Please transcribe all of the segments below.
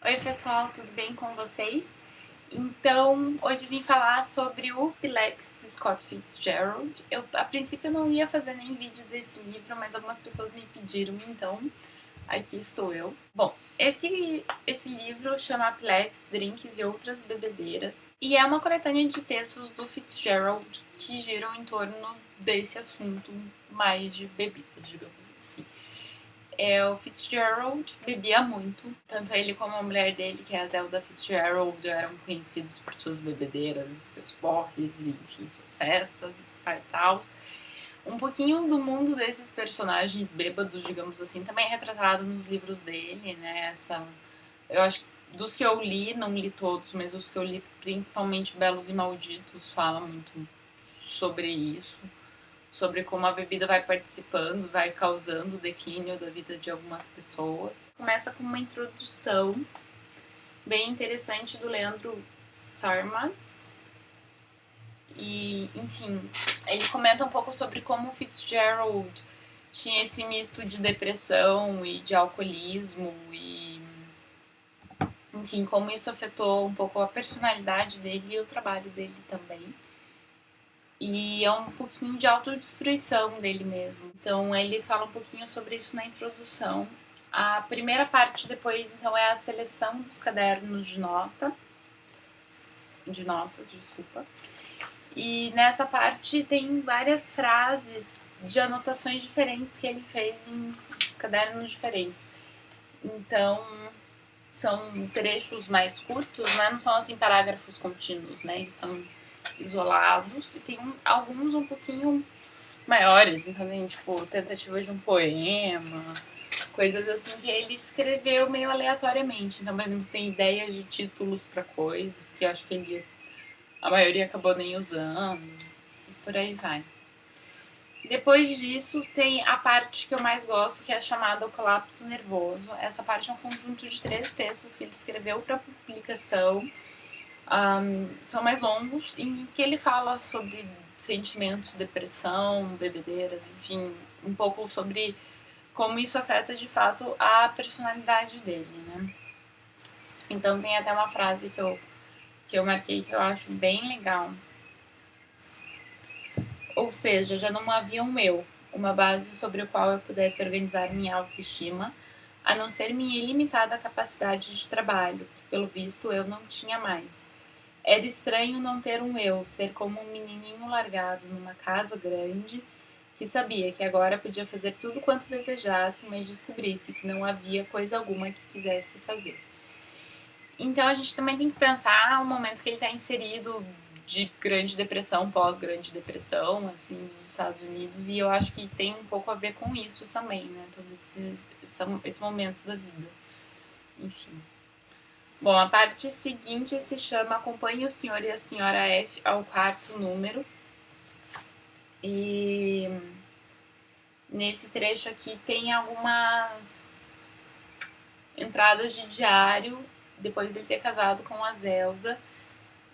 Oi pessoal, tudo bem com vocês? Então, hoje vim falar sobre o Pilex do Scott Fitzgerald. Eu, a princípio, não ia fazer nem vídeo desse livro, mas algumas pessoas me pediram, então aqui estou eu. Bom, esse livro chama Pilex, Drinks e Outras Bebedeiras, e é uma coletânea de textos do Fitzgerald que giram em torno desse assunto mais de bebidas, digamos assim. O Fitzgerald bebia muito, tanto ele como a mulher dele, que é a Zelda Fitzgerald, eram conhecidos por suas bebedeiras, seus porres, e, enfim, suas festas e tal. Um pouquinho do mundo desses personagens bêbados, digamos assim, também é retratado nos livros dele, né? Eu acho que dos que eu li, não li todos, mas os que eu li, principalmente Belos e Malditos, fala muito sobre isso, sobre como a bebida vai participando, vai causando o declínio da vida de algumas pessoas. Começa com uma introdução bem interessante do Leandro Sarmats. E, enfim, ele comenta um pouco sobre como o Fitzgerald tinha esse misto de depressão e de alcoolismo e, enfim, como isso afetou um pouco a personalidade dele e o trabalho dele também. E é um pouquinho de autodestruição dele mesmo. Então ele fala um pouquinho sobre isso na introdução. A primeira parte depois, então, é a seleção dos cadernos de notas, desculpa. E nessa parte tem várias frases de anotações diferentes que ele fez em cadernos diferentes. Então, são trechos mais curtos, né? Não são assim parágrafos contínuos, né? Eles são isolados e tem alguns um pouquinho maiores, então tem tipo tentativa de um poema, coisas assim que ele escreveu meio aleatoriamente. Então, por exemplo, tem ideias de títulos para coisas que eu acho que a maioria acabou nem usando, e por aí vai. Depois disso, tem a parte que eu mais gosto, que é chamada O Colapso Nervoso. Essa parte é um conjunto de 3 textos que ele escreveu para publicação. São mais longos, em que ele fala sobre sentimentos, depressão, bebedeiras, enfim, um pouco sobre como isso afeta de fato a personalidade dele, né? Então tem até uma frase que eu marquei que eu acho bem legal. Ou seja, já não havia um eu, uma base sobre o qual eu pudesse organizar minha autoestima, a não ser minha ilimitada capacidade de trabalho, que pelo visto eu não tinha mais. Era estranho não ter um eu, ser como um menininho largado numa casa grande, que sabia que agora podia fazer tudo quanto desejasse, mas descobrisse que não havia coisa alguma que quisesse fazer. Então a gente também tem que pensar o momento que ele está inserido de grande depressão, pós-grande depressão, assim, dos Estados Unidos, e eu acho que tem um pouco a ver com isso também, né, todo esse momento da vida. Enfim. Bom, a parte seguinte se chama Acompanhe o Senhor e a Senhora F ao 4º número. E nesse trecho aqui tem algumas entradas de diário depois dele ter casado com a Zelda,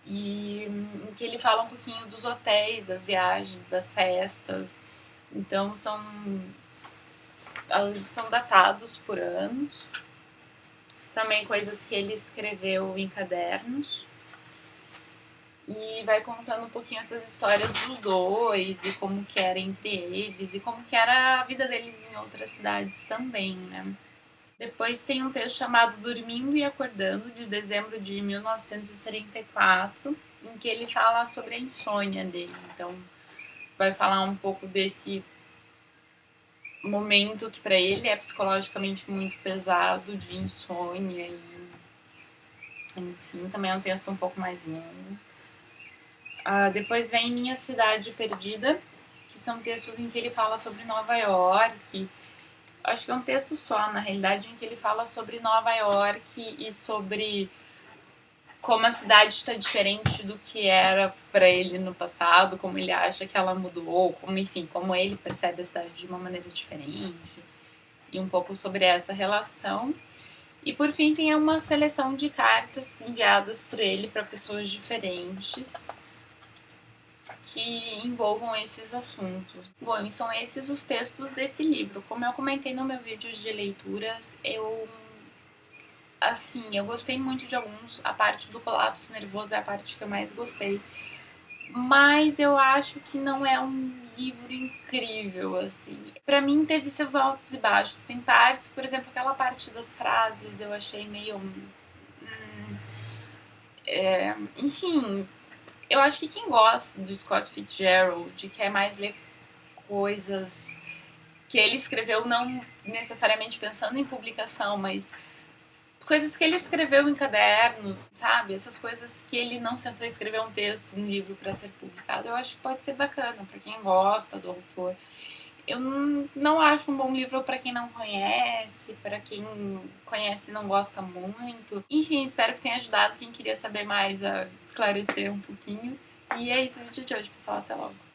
e em que ele fala um pouquinho dos hotéis, das viagens, das festas. Então eles são datados por anos. Também coisas que ele escreveu em cadernos. E vai contando um pouquinho essas histórias dos dois e como que era entre eles e como que era a vida deles em outras cidades também, né? Depois tem um texto chamado Dormindo e Acordando, de dezembro de 1934, em que ele fala sobre a insônia dele. Então, vai falar um pouco desse momento que para ele é psicologicamente muito pesado, de insônia e, enfim, também é um texto um pouco mais longo. Depois vem Minha Cidade Perdida, que são textos em que ele fala sobre Nova York. Acho que é um texto só, na realidade, em que ele fala sobre Nova York e sobre como a cidade está diferente do que era para ele no passado, como ele acha que ela mudou, como, enfim, como ele percebe a cidade de uma maneira diferente, e um pouco sobre essa relação. E por fim tem uma seleção de cartas enviadas por ele para pessoas diferentes que envolvam esses assuntos. Bom, e são esses os textos desse livro. Como eu comentei no meu vídeo de leituras, eu Assim, eu gostei muito de alguns, a parte do colapso nervoso é a parte que eu mais gostei. Mas eu acho que não é um livro incrível, assim. Pra mim teve seus altos e baixos. Tem partes, por exemplo, aquela parte das frases eu achei meio... enfim, eu acho que quem gosta do Scott Fitzgerald, quer mais ler coisas que ele escreveu, não necessariamente pensando em publicação, mas coisas que ele escreveu em cadernos, sabe? Essas coisas que ele não sentou a escrever um texto, um livro para ser publicado, eu acho que pode ser bacana para quem gosta do autor. Eu não acho um bom livro para quem não conhece, para quem conhece e não gosta muito. Enfim, espero que tenha ajudado quem queria saber mais a esclarecer um pouquinho. E é isso o vídeo de hoje, pessoal. Até logo.